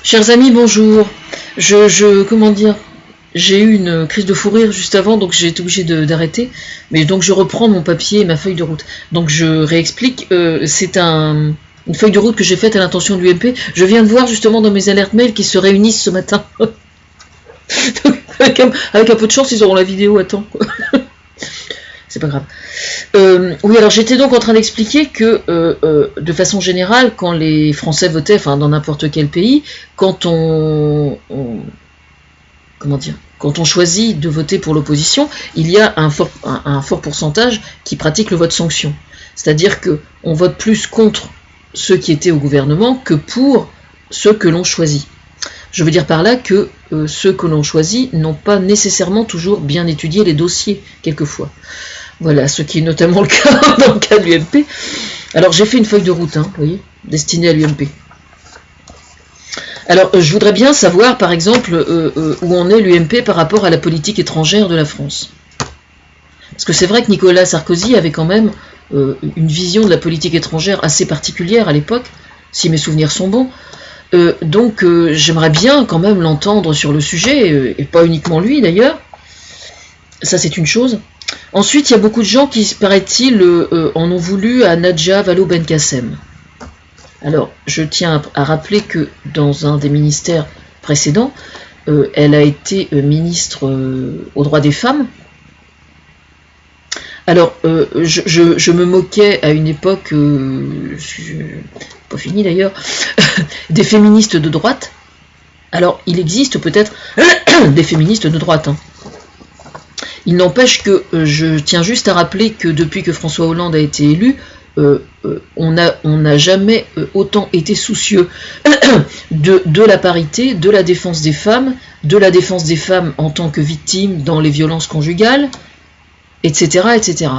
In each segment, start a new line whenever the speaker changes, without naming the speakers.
Chers amis, bonjour. Comment dire, j'ai eu une crise de fou rire juste avant, donc j'ai été obligée d'arrêter. Mais donc je reprends mon papier et ma feuille de route. Donc je réexplique, c'est une feuille de route que j'ai faite à l'intention de l'UMP. Je viens de voir justement dans mes alertes mail qu'ils se réunissent ce matin. Donc, avec un peu de chance, ils auront la vidéo à temps. C'est pas grave. Oui, alors j'étais donc en train d'expliquer que, de façon générale, quand les Français votaient, enfin dans n'importe quel pays, quand quand on choisit de voter pour l'opposition, il y a un fort pourcentage qui pratique le vote sanction. C'est-à-dire qu'on vote plus contre ceux qui étaient au gouvernement que pour ceux que l'on choisit. Je veux dire par là que ceux que l'on choisit n'ont pas nécessairement toujours bien étudié les dossiers, quelquefois. Voilà, ce qui est notamment le cas dans le cas de l'UMP. Alors j'ai fait une feuille de route, vous voyez, destinée à l'UMP. Alors je voudrais bien savoir, par exemple, où en est l'UMP par rapport à la politique étrangère de la France. Parce que c'est vrai que Nicolas Sarkozy avait quand même une vision de la politique étrangère assez particulière à l'époque, si mes souvenirs sont bons. Donc j'aimerais bien quand même l'entendre sur le sujet, et pas uniquement lui d'ailleurs. Ça c'est une chose. Ensuite, il y a beaucoup de gens qui, paraît-il, en ont voulu à Nadja Vallaud-Belkacem. Alors, je tiens à rappeler que dans un des ministères précédents, elle a été ministre aux droits des femmes. Alors, je me moquais à une époque, pas fini d'ailleurs, des féministes de droite. Alors, il existe peut-être des féministes de droite, Il n'empêche que je tiens juste à rappeler que depuis que François Hollande a été élu, on n'a jamais autant été soucieux de la parité, de la défense des femmes en tant que victimes dans les violences conjugales, etc., etc.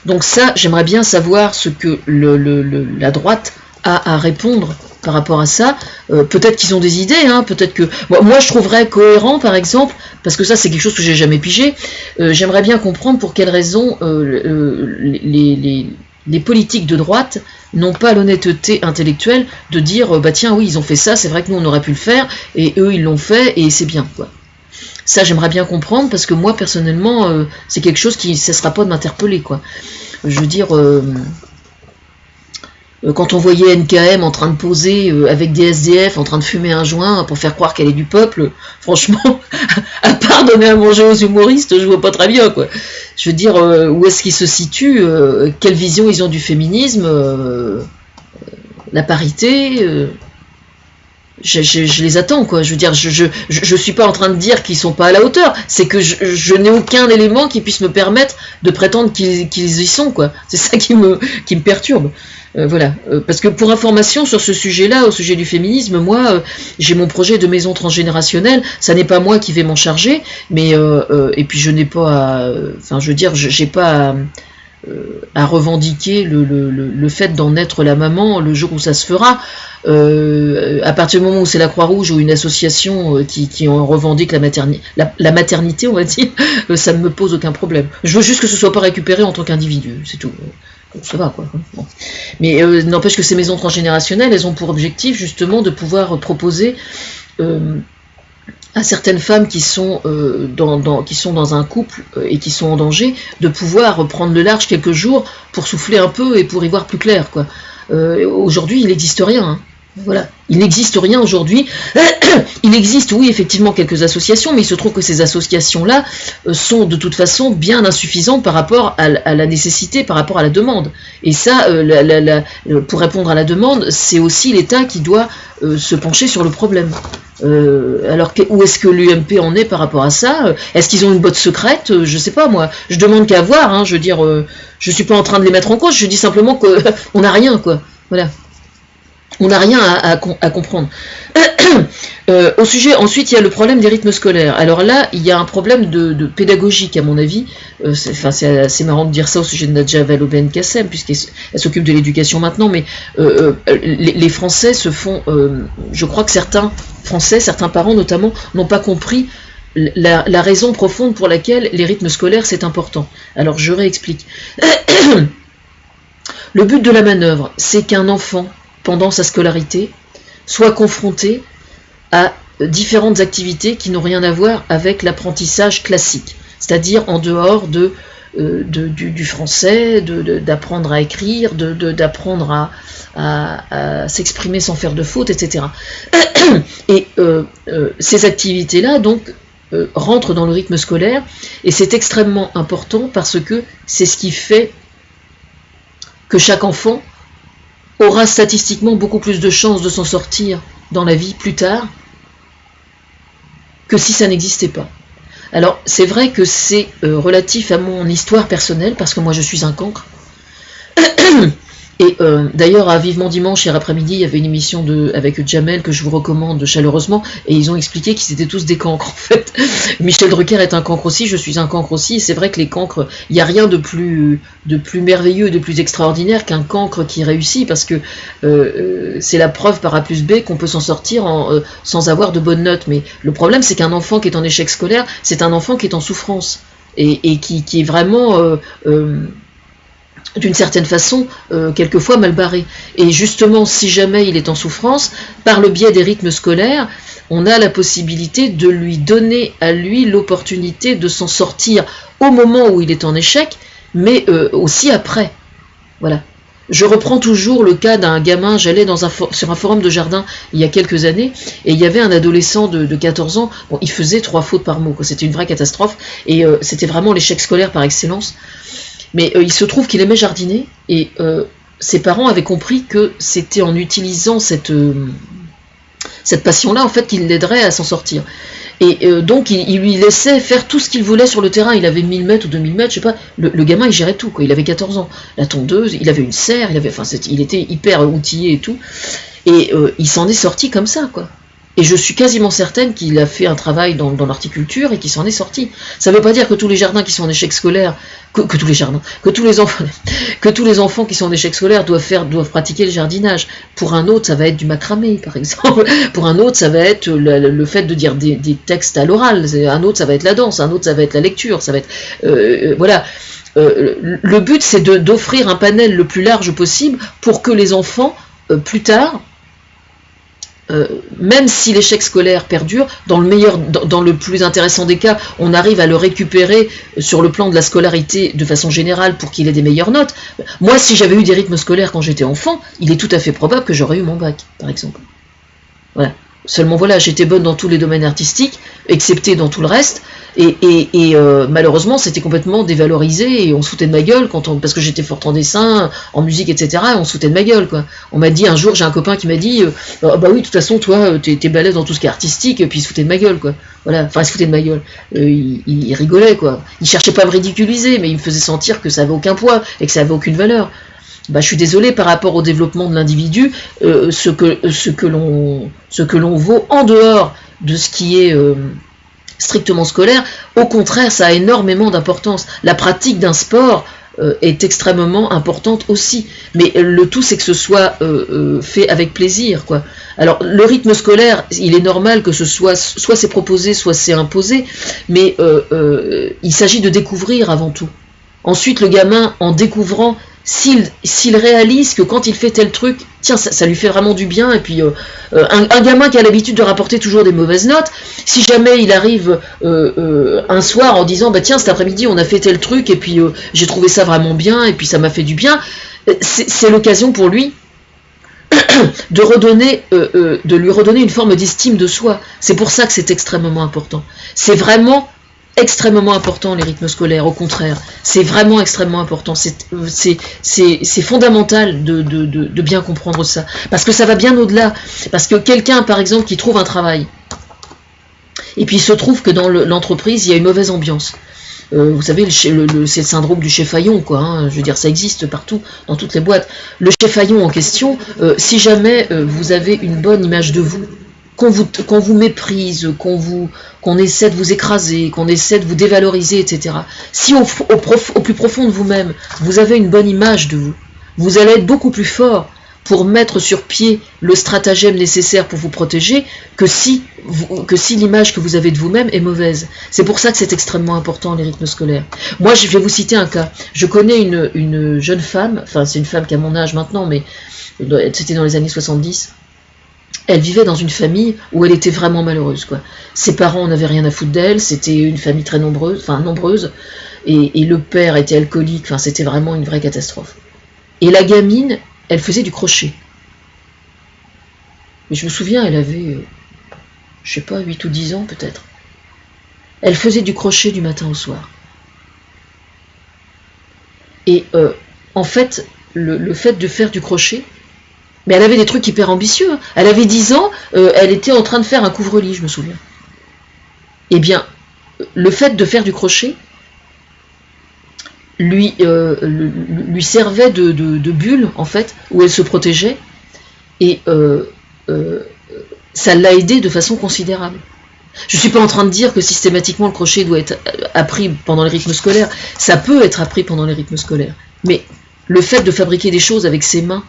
Donc ça, j'aimerais bien savoir ce que la droite a à répondre par rapport à ça. Peut-être qu'ils ont des idées, peut-être que... Moi, je trouverais cohérent, par exemple, parce que ça, c'est quelque chose que j'ai jamais pigé, j'aimerais bien comprendre pour quelles raisons les politiques de droite n'ont pas l'honnêteté intellectuelle de dire, tiens, oui, ils ont fait ça, c'est vrai que nous, on aurait pu le faire, et eux, ils l'ont fait, et c'est bien, quoi. Ça, j'aimerais bien comprendre, parce que moi, personnellement, c'est quelque chose qui ne cessera pas de m'interpeller, quoi. Je veux dire... quand on voyait NKM en train de poser avec des SDF, en train de fumer un joint pour faire croire qu'elle est du peuple, franchement, à part donner à manger aux humoristes, je vois pas très bien, quoi. Je veux dire, où est-ce qu'ils se situent, quelle vision ils ont du féminisme, la parité, je les attends, quoi. Je veux dire, je suis pas en train de dire qu'ils sont pas à la hauteur, c'est que je n'ai aucun élément qui puisse me permettre de prétendre qu'ils y sont, quoi. C'est ça qui me perturbe. Voilà, parce que pour information sur ce sujet-là, au sujet du féminisme, moi, j'ai mon projet de maison transgénérationnelle. Ça n'est pas moi qui vais m'en charger, mais et puis je n'ai pas, je veux dire, j'ai pas à revendiquer le fait d'en être la maman le jour où ça se fera. À partir du moment où c'est la Croix-Rouge ou une association qui en revendique la maternité, on va dire, ça ne me pose aucun problème. Je veux juste que ce soit pas récupéré en tant qu'individu, c'est tout. Ça va, quoi. Bon. Mais n'empêche que ces maisons transgénérationnelles, elles ont pour objectif justement de pouvoir proposer à certaines femmes qui sont dans un couple et qui sont en danger, de pouvoir prendre le large quelques jours pour souffler un peu et pour y voir plus clair, quoi. Aujourd'hui, il n'existe rien. Voilà, il n'existe rien aujourd'hui. Il existe, oui, effectivement, quelques associations, mais il se trouve que ces associations-là sont de toute façon bien insuffisantes par rapport à la nécessité, par rapport à la demande. Et ça, pour répondre à la demande, c'est aussi l'État qui doit se pencher sur le problème. Alors, où est-ce que l'UMP en est par rapport à ça? Est-ce qu'ils ont une botte secrète? Je sais pas, moi. Je demande qu'à voir, je veux dire, je suis pas en train de les mettre en cause, je dis simplement qu'on n'a rien, quoi. Voilà. On n'a rien à comprendre. Au sujet, ensuite, il y a le problème des rythmes scolaires. Alors là, il y a un problème de pédagogique, à mon avis. C'est assez marrant de dire ça au sujet de Nadja Vallaud-Belkacem, puisqu'elle s'occupe de l'éducation maintenant, mais les Français se font... je crois que certains Français, certains parents notamment, n'ont pas compris la raison profonde pour laquelle les rythmes scolaires, c'est important. Alors, je réexplique. Le but de la manœuvre, c'est qu'un enfant, pendant sa scolarité, soit confronté à différentes activités qui n'ont rien à voir avec l'apprentissage classique, c'est-à-dire en dehors du français, d'apprendre à écrire, d'apprendre à s'exprimer sans faire de faute, etc. Et ces activités-là, donc, rentrent dans le rythme scolaire, et c'est extrêmement important parce que c'est ce qui fait que chaque enfant aura statistiquement beaucoup plus de chances de s'en sortir dans la vie plus tard que si ça n'existait pas. Alors, c'est vrai que c'est relatif à mon histoire personnelle, parce que moi je suis un cancre. Et d'ailleurs, à Vivement Dimanche, hier après-midi, il y avait une émission avec Jamel que je vous recommande chaleureusement, et ils ont expliqué qu'ils étaient tous des cancres, en fait. Michel Drucker est un cancre aussi, je suis un cancre aussi, et c'est vrai que les cancres, il n'y a rien de plus merveilleux, de plus extraordinaire qu'un cancre qui réussit, parce que c'est la preuve par A plus B qu'on peut s'en sortir sans avoir de bonnes notes. Mais le problème, c'est qu'un enfant qui est en échec scolaire, c'est un enfant qui est en souffrance, et qui est vraiment... d'une certaine façon, quelquefois mal barré. Et justement, si jamais il est en souffrance, par le biais des rythmes scolaires, on a la possibilité de lui donner à lui l'opportunité de s'en sortir au moment où il est en échec, mais aussi après. Voilà. Je reprends toujours le cas d'un gamin, j'allais sur un forum de jardin il y a quelques années, et il y avait un adolescent de 14 ans, bon, il faisait 3 fautes par mot, c'était une vraie catastrophe, et c'était vraiment l'échec scolaire par excellence. Mais il se trouve qu'il aimait jardiner, et ses parents avaient compris que c'était en utilisant cette passion-là, en fait, qu'il l'aiderait à s'en sortir. Et donc, il lui laissait faire tout ce qu'il voulait sur le terrain. Il avait 1000 mètres ou 2000 mètres, je sais pas. Le gamin, il gérait tout, quoi. Il avait 14 ans. La tondeuse, il avait une serre, il était hyper outillé et tout. Et il s'en est sorti comme ça, quoi. Et je suis quasiment certaine qu'il a fait un travail dans l'horticulture et qu'il s'en est sorti. Ça ne veut pas dire que tous les jardins qui sont en échec scolaire, que tous les enfants qui sont en échec scolaire doivent pratiquer le jardinage. Pour un autre, ça va être du macramé, par exemple. Pour un autre, ça va être le fait de dire des textes à l'oral. Un autre, ça va être la danse. Un autre, ça va être la lecture. Ça va être voilà. Le but, c'est d'offrir un panel le plus large possible pour que les enfants, plus tard, même si l'échec scolaire perdure, dans le plus intéressant des cas, on arrive à le récupérer sur le plan de la scolarité de façon générale pour qu'il ait des meilleures notes. Moi, si j'avais eu des rythmes scolaires quand j'étais enfant, il est tout à fait probable que j'aurais eu mon bac, par exemple. Voilà. Seulement voilà, j'étais bonne dans tous les domaines artistiques, excepté dans tout le reste, et malheureusement c'était complètement dévalorisé, et on se foutait de ma gueule parce que j'étais forte en dessin, en musique, etc., et on se foutait de ma gueule, quoi. On m'a dit un jour, j'ai un copain qui m'a dit bah oui, de toute façon, toi, t'es balèze dans tout ce qui est artistique, et puis il se foutait de ma gueule, quoi. Voilà, enfin, il se foutait de ma gueule. Il rigolait, quoi. Il cherchait pas à me ridiculiser, mais il me faisait sentir que ça avait aucun poids, et que ça avait aucune valeur. Bah, je suis désolé, par rapport au développement de l'individu, ce que l'on vaut en dehors de ce qui est strictement scolaire, au contraire, ça a énormément d'importance. La pratique d'un sport est extrêmement importante aussi, mais le tout, c'est que ce soit fait avec plaisir, quoi. Alors, le rythme scolaire, il est normal que ce soit c'est proposé, soit c'est imposé, mais il s'agit de découvrir avant tout. Ensuite, le gamin, en découvrant, s'il réalise que quand il fait tel truc, tiens, ça lui fait vraiment du bien, et puis un gamin qui a l'habitude de rapporter toujours des mauvaises notes, si jamais il arrive un soir en disant, bah tiens, cet après-midi on a fait tel truc, et puis j'ai trouvé ça vraiment bien, et puis ça m'a fait du bien, c'est l'occasion pour lui de lui redonner une forme d'estime de soi. C'est pour ça que c'est extrêmement important. C'est vraiment extrêmement important, les rythmes scolaires, au contraire, c'est vraiment extrêmement important, c'est fondamental de bien comprendre ça, parce que ça va bien au-delà, parce que quelqu'un, par exemple, qui trouve un travail, et puis il se trouve que dans l'entreprise, il y a une mauvaise ambiance. Vous savez, c'est le syndrome du chef-faillon, quoi, hein, je veux dire, ça existe partout, dans toutes les boîtes. Le chef-faillon en question, si jamais vous avez une bonne image de vous, qu'on vous méprise, qu'on essaie de vous écraser, qu'on essaie de vous dévaloriser, etc. Si au plus profond de vous-même, vous avez une bonne image de vous, vous allez être beaucoup plus fort pour mettre sur pied le stratagème nécessaire pour vous protéger que si l'image que vous avez de vous-même est mauvaise. C'est pour ça que c'est extrêmement important, les rythmes scolaires. Moi, je vais vous citer un cas. Je connais une jeune femme, enfin c'est une femme qui a mon âge maintenant, mais c'était dans les années 70, elle vivait dans une famille où elle était vraiment malheureuse, quoi. Ses parents n'avaient rien à foutre d'elle, c'était une famille très nombreuse, et le père était alcoolique, enfin c'était vraiment une vraie catastrophe. Et la gamine, elle faisait du crochet. Mais je me souviens, elle avait, je sais pas, 8 ou 10 ans peut-être. Elle faisait du crochet du matin au soir. Et en fait, le fait de faire du crochet, mais elle avait des trucs hyper ambitieux. Elle avait 10 ans, elle était en train de faire un couvre-lit, je me souviens. Eh bien, le fait de faire du crochet lui servait de bulle, en fait, où elle se protégeait, et ça l'a aidée de façon considérable. Je ne suis pas en train de dire que systématiquement le crochet doit être appris pendant les rythmes scolaires. Ça peut être appris pendant les rythmes scolaires. Mais le fait de fabriquer des choses avec ses mains,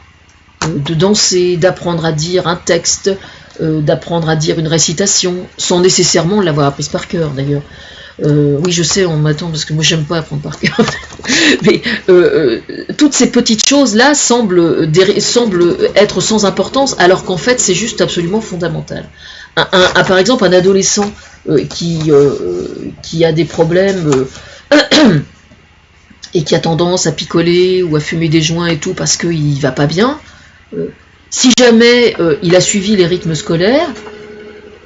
de danser, d'apprendre à dire un texte, d'apprendre à dire une récitation, sans nécessairement l'avoir apprise par cœur d'ailleurs. Oui, je sais, on m'attend parce que moi j'aime pas apprendre par cœur. Mais toutes ces petites choses-là semblent être sans importance, alors qu'en fait c'est juste absolument fondamental. Par exemple, un adolescent qui a des problèmes et qui a tendance à picoler ou à fumer des joints et tout parce qu'il va pas bien, si jamais il a suivi les rythmes scolaires,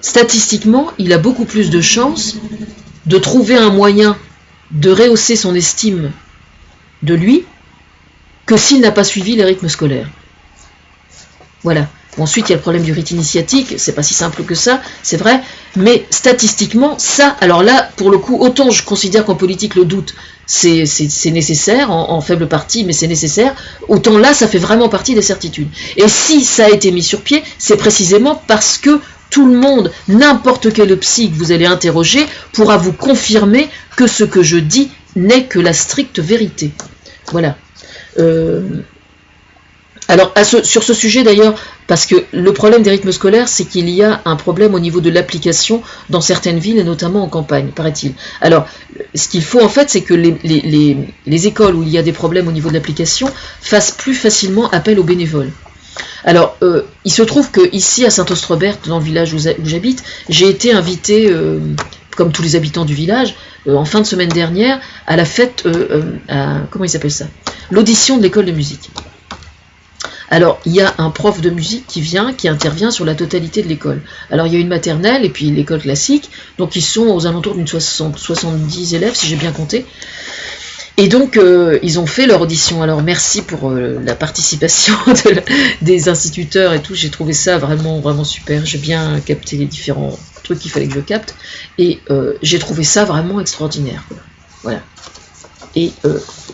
statistiquement, il a beaucoup plus de chances de trouver un moyen de rehausser son estime de lui que s'il n'a pas suivi les rythmes scolaires. Voilà. Ensuite, il y a le problème du rite initiatique, c'est pas si simple que ça, c'est vrai, mais statistiquement, ça, alors là, pour le coup, autant je considère qu'en politique, le doute, c'est nécessaire, en faible partie, mais c'est nécessaire, autant là, ça fait vraiment partie des certitudes. Et si ça a été mis sur pied, c'est précisément parce que tout le monde, n'importe quel psy que vous allez interroger, pourra vous confirmer que ce que je dis n'est que la stricte vérité. Voilà. Alors, sur ce sujet d'ailleurs, parce que le problème des rythmes scolaires, c'est qu'il y a un problème au niveau de l'application dans certaines villes, et notamment en campagne, paraît-il. Alors, ce qu'il faut en fait, c'est que les écoles où il y a des problèmes au niveau de l'application fassent plus facilement appel aux bénévoles. Alors, il se trouve que ici à Saint-Ostrobert, dans le village où j'habite, j'ai été invitée, comme tous les habitants du village, en fin de semaine dernière, à la fête, comment ils s'appellent ça ? L'audition de l'école de musique. Alors, il y a un prof de musique qui intervient sur la totalité de l'école. Alors, il y a une maternelle et puis l'école classique, donc ils sont aux alentours d'une 70 élèves, si j'ai bien compté. Et donc, ils ont fait leur audition. Alors, merci pour la participation des instituteurs et tout. J'ai trouvé ça vraiment, vraiment super. J'ai bien capté les différents trucs qu'il fallait que je capte. Et j'ai trouvé ça vraiment extraordinaire. Voilà. Et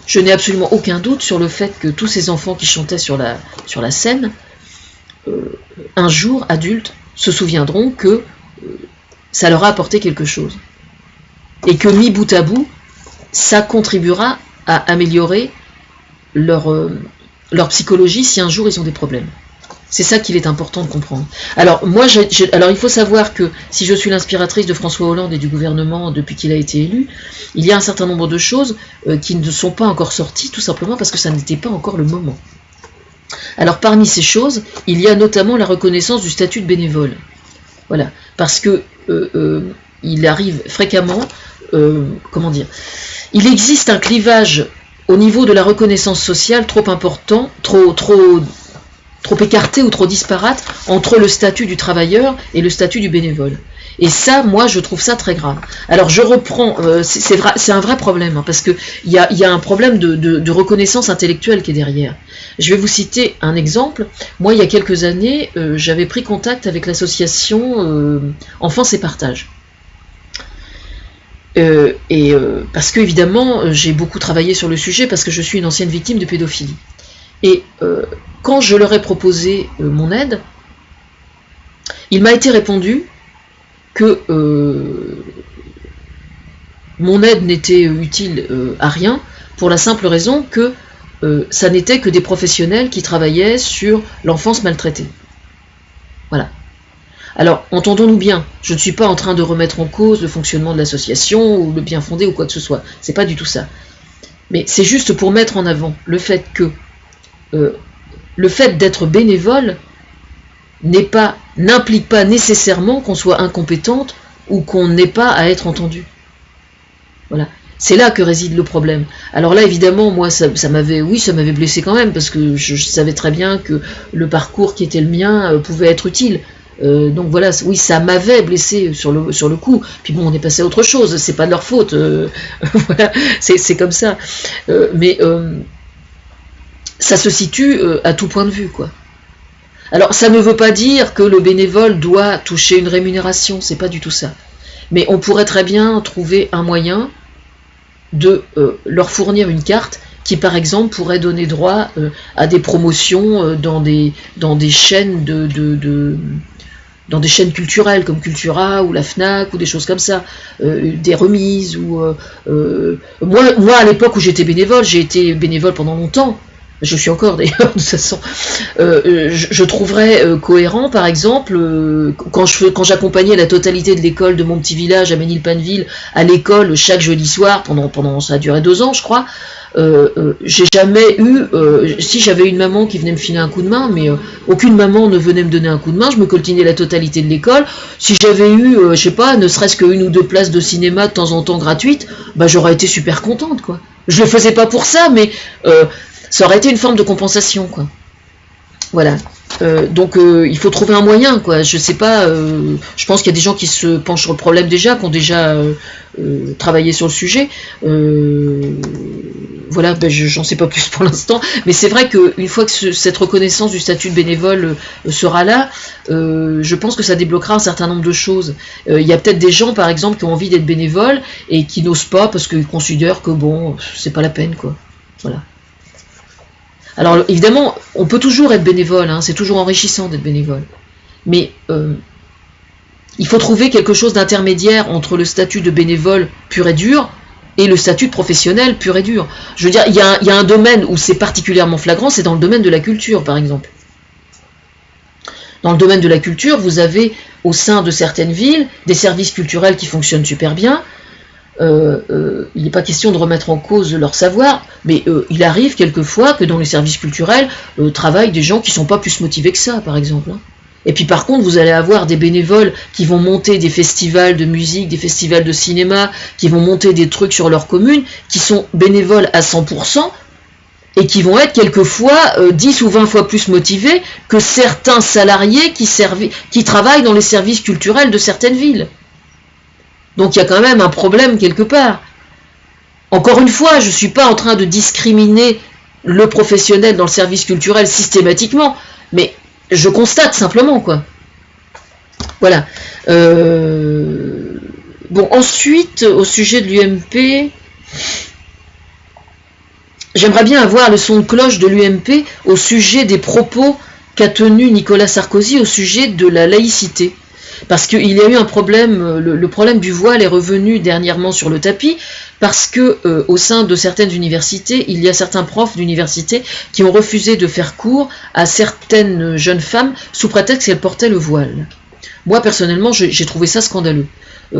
je n'ai absolument aucun doute sur le fait que tous ces enfants qui chantaient sur la scène, un jour, adultes, se souviendront que ça leur a apporté quelque chose. Et que mis bout à bout, ça contribuera à améliorer leur psychologie si un jour ils ont des problèmes. C'est ça qu'il est important de comprendre. Alors, moi, alors il faut savoir que si je suis l'inspiratrice de François Hollande et du gouvernement depuis qu'il a été élu, il y a un certain nombre de choses qui ne sont pas encore sorties, tout simplement parce que ça n'était pas encore le moment. Alors, parmi ces choses, il y a notamment la reconnaissance du statut de bénévole. Voilà, parce que il arrive fréquemment, comment dire, il existe un clivage au niveau de la reconnaissance sociale trop important, trop écarté ou trop disparate entre le statut du travailleur et le statut du bénévole. Et ça, moi, je trouve ça très grave. Alors, je reprends, c'est un vrai problème, hein, parce qu'il y a un problème de reconnaissance intellectuelle qui est derrière. Je vais vous citer un exemple. Moi, il y a quelques années, j'avais pris contact avec l'association Enfance et Partage. Parce que, évidemment, j'ai beaucoup travaillé sur le sujet, parce que je suis une ancienne victime de pédophilie. Et quand je leur ai proposé mon aide, il m'a été répondu que mon aide n'était utile à rien, pour la simple raison que ça n'était que des professionnels qui travaillaient sur l'enfance maltraitée. Voilà. Alors, entendons-nous bien, je ne suis pas en train de remettre en cause le fonctionnement de l'association, ou le bien fondé, ou quoi que ce soit. C'est pas du tout ça. Mais c'est juste pour mettre en avant le fait que le fait d'être bénévole n'est pas n'implique pas nécessairement qu'on soit incompétente ou qu'on n'ait pas à être entendu. Voilà. C'est là que réside le problème. Alors là, évidemment, moi, ça m'avait blessé quand même, parce que je savais très bien que le parcours qui était le mien pouvait être utile. Donc voilà, oui, ça m'avait blessé sur le coup. Puis bon, on est passé à autre chose, c'est pas de leur faute. Voilà, c'est comme ça. Mais ça se situe à tout point de vue, quoi. Alors, ça ne veut pas dire que le bénévole doit toucher une rémunération, c'est pas du tout ça. Mais on pourrait très bien trouver un moyen de leur fournir une carte qui, par exemple, pourrait donner droit à des promotions dans des chaînes dans des chaînes culturelles comme Cultura ou la Fnac ou des choses comme ça, des remises ou moi à l'époque où j'étais bénévole, j'ai été bénévole pendant longtemps. Je suis encore d'ailleurs, de toute façon. Je trouverais cohérent, par exemple, quand j'accompagnais la totalité de l'école de mon petit village à Ménilpanville à l'école chaque jeudi soir, pendant ça a duré 2 ans, je crois. J'ai jamais eu, si j'avais une maman qui venait me filer un coup de main, mais aucune maman ne venait me donner un coup de main, je me coltinais la totalité de l'école. Si j'avais eu, je sais pas, ne serait-ce qu'une ou 2 places de cinéma de temps en temps gratuites, bah j'aurais été super contente, quoi. Je le faisais pas pour ça, mais ça aurait été une forme de compensation, quoi. Voilà. Donc il faut trouver un moyen, quoi. Je sais pas, je pense qu'il y a des gens qui se penchent sur le problème déjà, qui ont déjà travaillé sur le sujet. Voilà, ben j'en sais pas plus pour l'instant, mais c'est vrai qu'une fois que cette reconnaissance du statut de bénévole sera là, je pense que ça débloquera un certain nombre de choses. Il y a peut-être des gens, par exemple, qui ont envie d'être bénévoles et qui n'osent pas parce qu'ils considèrent que bon, c'est pas la peine, quoi. Voilà. Alors évidemment, on peut toujours être bénévole, hein, c'est toujours enrichissant d'être bénévole. Mais il faut trouver quelque chose d'intermédiaire entre le statut de bénévole pur et dur et le statut de professionnel pur et dur. Je veux dire, il y a un domaine où c'est particulièrement flagrant, c'est dans le domaine de la culture, par exemple. Dans le domaine de la culture, vous avez au sein de certaines villes des services culturels qui fonctionnent super bien. Il n'est pas question de remettre en cause leur savoir, mais il arrive quelquefois que dans les services culturels travaillent des gens qui ne sont pas plus motivés que ça, par exemple. Hein. Et puis par contre, vous allez avoir des bénévoles qui vont monter des festivals de musique, des festivals de cinéma, qui vont monter des trucs sur leur commune, qui sont bénévoles à 100%, et qui vont être quelquefois 10 ou 20 fois plus motivés que certains salariés qui travaillent dans les services culturels de certaines villes. Donc il y a quand même un problème quelque part. Encore une fois, je ne suis pas en train de discriminer le professionnel dans le service culturel systématiquement, mais je constate simplement, quoi. Voilà. Bon, ensuite, au sujet de l'UMP, j'aimerais bien avoir le son de cloche de l'UMP au sujet des propos qu'a tenus Nicolas Sarkozy au sujet de la laïcité. Parce qu'il y a eu un problème, le problème du voile est revenu dernièrement sur le tapis, parce que au sein de certaines universités, il y a certains profs d'université qui ont refusé de faire cours à certaines jeunes femmes sous prétexte qu'elles portaient le voile. Moi, personnellement, j'ai trouvé ça scandaleux.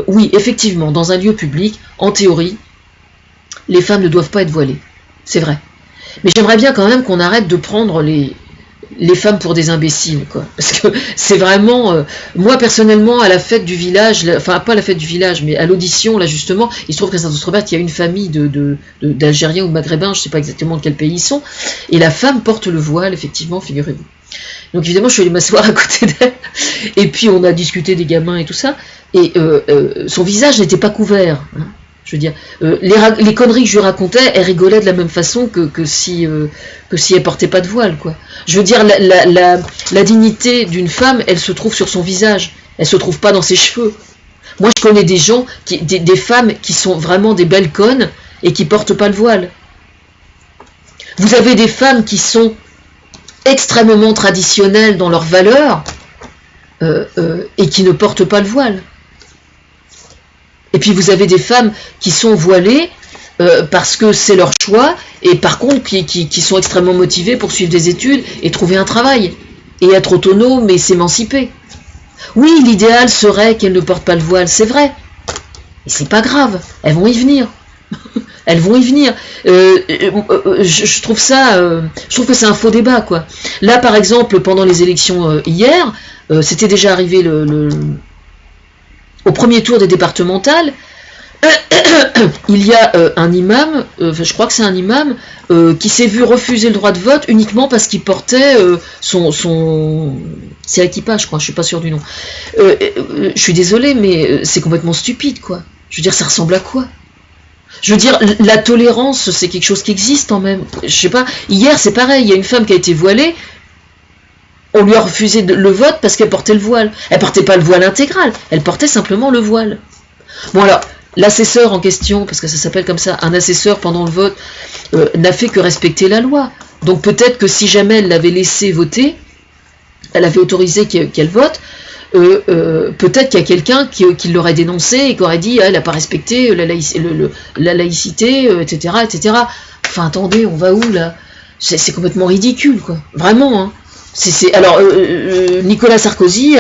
Oui, effectivement, dans un lieu public, en théorie, les femmes ne doivent pas être voilées. C'est vrai. Mais j'aimerais bien quand même qu'on arrête de prendre les femmes pour des imbéciles, quoi. Parce que c'est vraiment... moi, personnellement, à la fête du village, enfin, pas à la fête du village, mais à l'audition, là, justement, il se trouve qu'à Saint-Austrebert, il y a une famille d'Algériens ou de Maghrébins, je ne sais pas exactement de quel pays ils sont, et la femme porte le voile, effectivement, figurez-vous. Donc, évidemment, je suis allée m'asseoir à côté d'elle, et puis on a discuté des gamins et tout ça, et son visage n'était pas couvert, hein. Je veux dire, les conneries que je lui racontais, elle rigolait de la même façon que si elle portait pas de voile, quoi. Je veux dire, la dignité d'une femme, elle se trouve sur son visage, elle se trouve pas dans ses cheveux. Moi, je connais des gens, des femmes qui sont vraiment des belles connes et qui portent pas le voile. Vous avez des femmes qui sont extrêmement traditionnelles dans leurs valeurs et qui ne portent pas le voile. Et puis vous avez des femmes qui sont voilées parce que c'est leur choix, et par contre qui sont extrêmement motivées pour suivre des études et trouver un travail, et être autonomes et s'émanciper. Oui, l'idéal serait qu'elles ne portent pas le voile, c'est vrai. Mais c'est pas grave, elles vont y venir. elles vont y venir. Je trouve que c'est un faux débat, quoi. Là, par exemple, pendant les élections hier, c'était déjà arrivé au premier tour des départementales. Il y a un imam, je crois que c'est un imam, qui s'est vu refuser le droit de vote uniquement parce qu'il portait c'est Akipa, je crois, je suis pas sûr du nom. Je suis désolée, mais c'est complètement stupide, quoi. Je veux dire, ça ressemble à quoi? Je veux dire, la tolérance, c'est quelque chose qui existe quand même. Je sais pas, hier c'est pareil, il y a une femme qui a été voilée, on lui a refusé le vote parce qu'elle portait le voile. Elle portait pas le voile intégral, elle portait simplement le voile. Bon alors, l'assesseur en question, parce que ça s'appelle comme ça, un assesseur pendant le vote, n'a fait que respecter la loi. Donc peut-être que si jamais elle l'avait laissé voter, elle avait autorisé qu'elle vote, peut-être qu'il y a quelqu'un qui l'aurait dénoncé et qui aurait dit elle n'a pas respecté la laïcité, etc., etc. Enfin attendez, on va où là? C'est complètement ridicule, quoi. Vraiment, hein. Alors, Nicolas Sarkozy,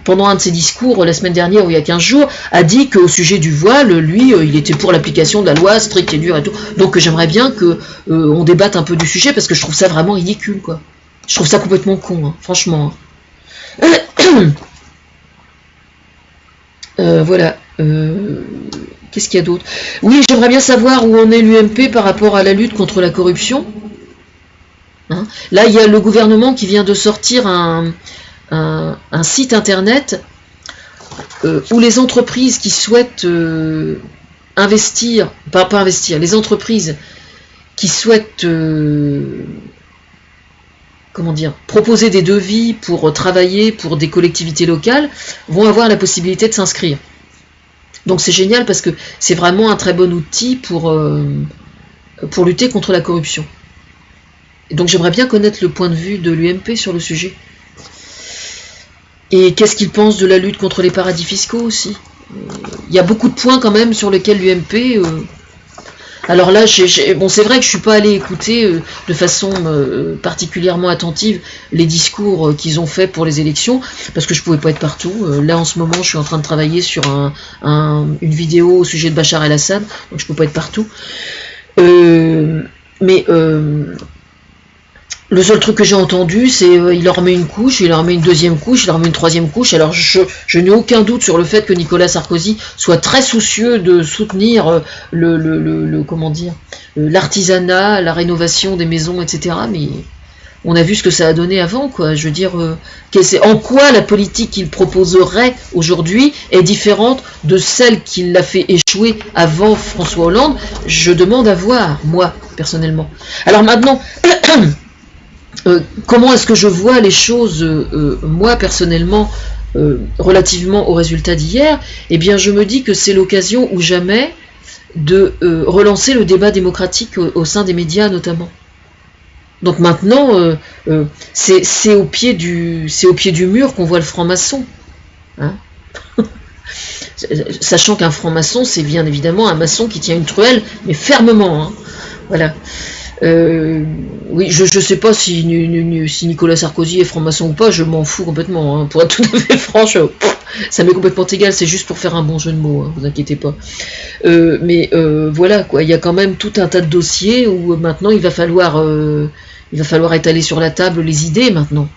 pendant un de ses discours la semaine dernière, ou il y a 15 jours, a dit qu'au sujet du voile, lui, il était pour l'application de la loi stricte et dure et tout. Donc j'aimerais bien qu'on débatte un peu du sujet, parce que je trouve ça vraiment ridicule, quoi. Je trouve ça complètement con, hein, franchement. Voilà. Qu'est-ce qu'il y a d'autre? Oui, j'aimerais bien savoir où en est l'UMP par rapport à la lutte contre la corruption. Hein, là, il y a le gouvernement qui vient de sortir un site internet où les entreprises qui souhaitent investir, pas investir, les entreprises qui souhaitent comment dire, proposer des devis pour travailler pour des collectivités locales vont avoir la possibilité de s'inscrire. Donc c'est génial parce que c'est vraiment un très bon outil pour lutter contre la corruption. Donc j'aimerais bien connaître le point de vue de l'UMP sur le sujet. Et qu'est-ce qu'il pense de la lutte contre les paradis fiscaux aussi. Il y a beaucoup de points quand même sur lesquels l'UMP... Alors là, bon, c'est vrai que je suis pas allé écouter de façon particulièrement attentive les discours qu'ils ont fait pour les élections, parce que je pouvais pas être partout. Là, en ce moment, je suis en train de travailler sur une vidéo au sujet de Bachar el-Assad, donc je peux pas être partout. Mais le seul truc que j'ai entendu, c'est il leur met une couche, il leur met une deuxième couche, il leur met une troisième couche. Alors je n'ai aucun doute sur le fait que Nicolas Sarkozy soit très soucieux de soutenir comment dire, l'artisanat, la rénovation des maisons, etc. Mais on a vu ce que ça a donné avant, quoi. Je veux dire, en quoi la politique qu'il proposerait aujourd'hui est différente de celle qu'il a fait échouer avant François Hollande? Je demande à voir, moi, personnellement. Alors maintenant... comment est-ce que je vois les choses, moi personnellement, relativement au résultat d'hier? Eh bien, je me dis que c'est l'occasion ou jamais de relancer le débat démocratique au sein des médias, notamment. Donc maintenant, c'est au pied du mur qu'on voit le franc-maçon. Hein. Sachant qu'un franc-maçon, c'est bien évidemment un maçon qui tient une truelle, mais fermement. Hein. Voilà. Oui, je sais pas si Nicolas Sarkozy est franc-maçon ou pas, je m'en fous complètement, hein, pour être tout à fait franche, ça m'est complètement égal, c'est juste pour faire un bon jeu de mots, hein, vous inquiétez pas. Mais voilà, quoi, il y a quand même tout un tas de dossiers où maintenant il va falloir étaler sur la table les idées maintenant.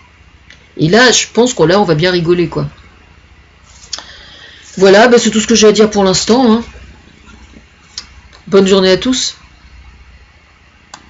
Et là, je pense qu'on va bien rigoler, quoi. Voilà, c'est tout ce que j'ai à dire pour l'instant. Hein. Bonne journée à tous.